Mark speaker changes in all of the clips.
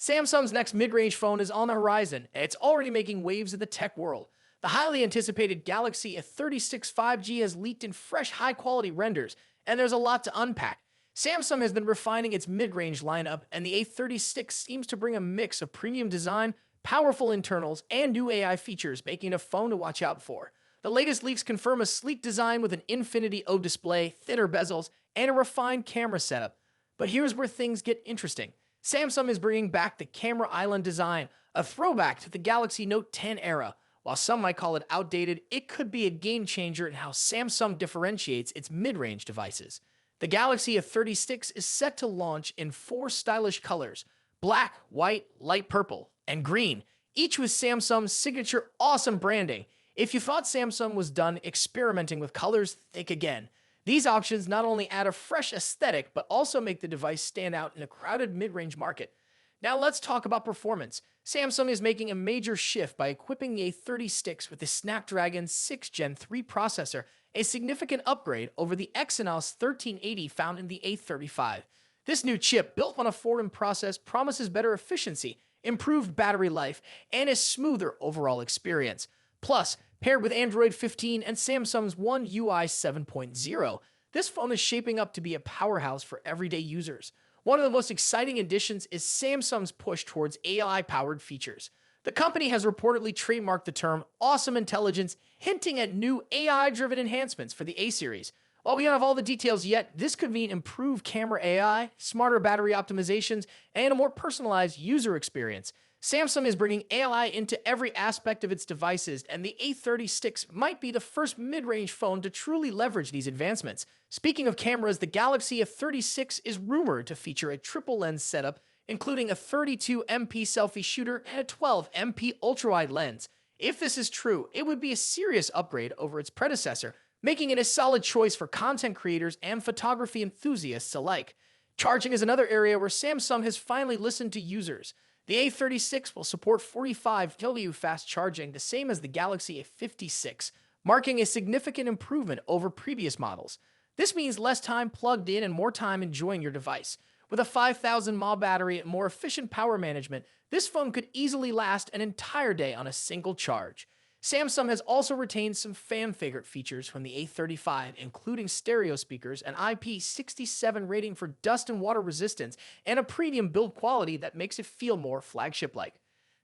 Speaker 1: Samsung's next mid-range phone is on the horizon, and it's already making waves in the tech world. The highly anticipated Galaxy A36 5G has leaked in fresh, high-quality renders, and there's a lot to unpack. Samsung has been refining its mid-range lineup, and the A36 seems to bring a mix of premium design, powerful internals, and new AI features, making it a phone to watch out for. The latest leaks confirm a sleek design with an Infinity O display, thinner bezels, and a refined camera setup. But here's where things get interesting. Samsung is bringing back the camera island design, a throwback to the Galaxy Note 10 era. While some might call it outdated, it could be a game changer in how Samsung differentiates its mid-range devices. The Galaxy A36 is set to launch in 4 stylish colors: black, white, light purple, and green, each with Samsung's signature awesome branding. If you thought Samsung was done experimenting with colors, think again. These options not only add a fresh aesthetic, but also make the device stand out in a crowded mid-range market. Now let's talk about performance. Samsung is making a major shift by equipping the A36 with the Snapdragon 6 Gen 3 processor, a significant upgrade over the Exynos 1380 found in the A35. This new chip, built on a foreign process, promises better efficiency, improved battery life, and a smoother overall experience. Plus, paired with Android 15 and Samsung's One UI 7.0, this phone is shaping up to be a powerhouse for everyday users. One of the most exciting additions is Samsung's push towards AI-powered features. The company has reportedly trademarked the term awesome intelligence, hinting at new AI-driven enhancements for the A series. While we don't have all the details yet, this could mean improved camera AI, smarter battery optimizations, and a more personalized user experience. Samsung is bringing AI into every aspect of its devices, and the A36 might be the first mid-range phone to truly leverage these advancements. Speaking of cameras, the Galaxy A36 is rumored to feature a triple lens setup, including a 32MP selfie shooter and a 12MP ultrawide lens. If this is true, it would be a serious upgrade over its predecessor, making it a solid choice for content creators and photography enthusiasts alike. Charging is another area where Samsung has finally listened to users. The A36 will support 45W fast charging, the same as the Galaxy A56, marking a significant improvement over previous models. This means less time plugged in and more time enjoying your device. With a 5,000 mAh battery and more efficient power management, this phone could easily last an entire day on a single charge. Samsung has also retained some fan-favorite features from the A35, including stereo speakers, an IP67 rating for dust and water resistance, and a premium build quality that makes it feel more flagship-like.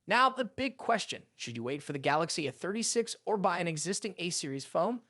Speaker 1: Now, the big question: should you wait for the Galaxy A36 or buy an existing A-series phone?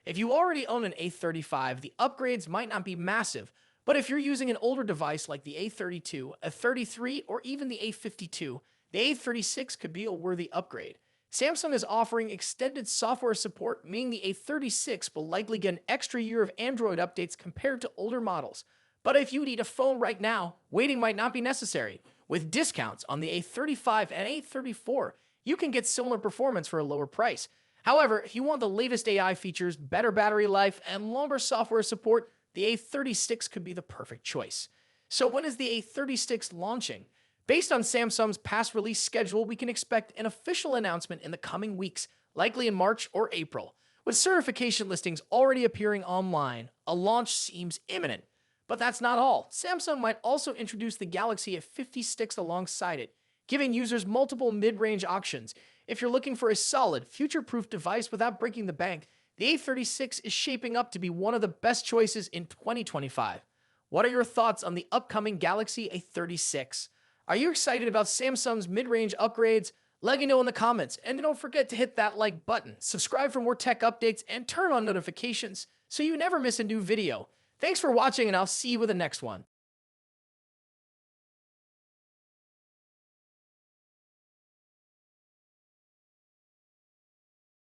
Speaker 1: If you already own an A35, the upgrades might not be massive, but if you're using an older device like the A32, A33, or even the A52, the A36 could be a worthy upgrade. Samsung is offering extended software support, meaning the A36 will likely get an extra year of Android updates compared to older models. But if you need a phone right now, waiting might not be necessary. With discounts on the A35 and A34, you can get similar performance for a lower price. However, if you want the latest AI features, better battery life, and longer software support, the A36 could be the perfect choice. So when is the A36 launching? Based on Samsung's past release schedule, we can expect an official announcement in the coming weeks, likely in March or April. With certification listings already appearing online, a launch seems imminent. But that's not all. Samsung might also introduce the Galaxy A56 alongside it, giving users multiple mid-range options. If you're looking for a solid, future-proof device without breaking the bank, the A36 is shaping up to be one of the best choices in 2025. What are your thoughts on the upcoming Galaxy A36? Are you excited about Samsung's mid-range upgrades? Let me know in the comments, and don't forget to hit that like button, subscribe for more tech updates, and turn on notifications so you never miss a new video. Thanks for watching, and I'll see you with the next one.